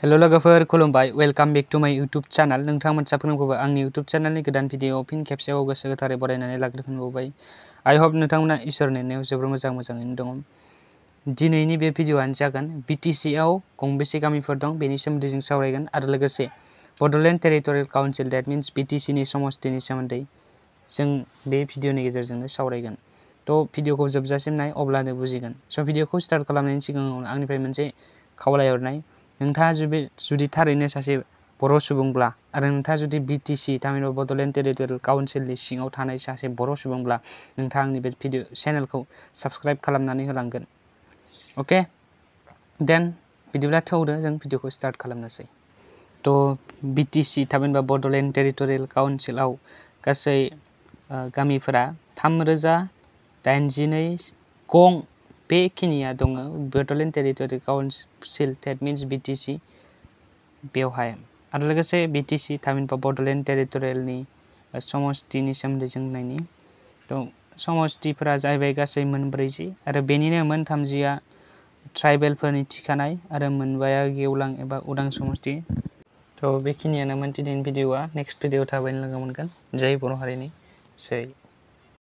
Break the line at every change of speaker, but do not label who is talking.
Hello लोगोफोर खुलुमबाय welcome back to माय यूट्यूब चैनल नोंथांमोन साफ्रोमखौबो आंनि यूट्यूब चैनलनि गोदान भिडिअ फिन खेबसेबाव गोसो गोथारै बरायनानै लाग्रोफिनबावबाय। आई होप नोंथांमोना इसोरनि अननायाव जोबोर मोजाङैनो दङ। दिनैनि बे भिडिअआनो जागोन BTC आव गंबेसे गामिफोर दं बेनि सोमोन्दै जों सावरायगोन आरो लोगोसे Bodoland territorial council that means BTC नि समष्टिनि सोमोन्दै जों बे भिडिअनि गेजेरजोंनो सावरायगोन। तो भिडिअखौ जोबजासिम नाय अब्लानो बुजिगोन। स' भिडिअखौ स्टार्ट खालामनायनि सिगाङाव आंनिफ्राय मोनसे खावलायहरनाय, नोंथाङा जुदि थारैनो सासे बर' सुबुंब्ला आरो नोंथाङा जुदि BTC थामहिनबा बड'लेण्ड टेरिटरियेल काउन्सिलनि सिङाव थानाय सासे बर' सुबुंब्ला नोंथाङा आंनि बे भिडिअ चेनेलखौ साबस्क्राइब खालामनानै होलांगोन। ओके देन बिदिब्ला थौदो जों भिडिअखौ स्टार्ट खालामनोसै। थ' BTC थामहिनबा बड'लेण्ड टेरिटरियेल काउन्सिलाव गासै गामिफोरा 3082 गं बेखिनिया दङ Bodoland territorial council that means BTC बेवहाय आरो लोगोसे BTC थामहिनबा बड'लेण्ड टेरिटरियेलनि समष्टिनि सोमोन्दै जों नायनि। थ' समष्टिफोरा जाहैबाय गासै 40 आरो बेनिनो 30आ ट्राइबेलफोरनि थिखानाय आरो 4या गेवलां एबा उदां समष्टि। थ' बेखिनियानोमोन दिनैनि भिडिअआ। नेक्स्ट भिडिअ थाबैनो लोगो मोनगोन। जय बर' हारिनि जय।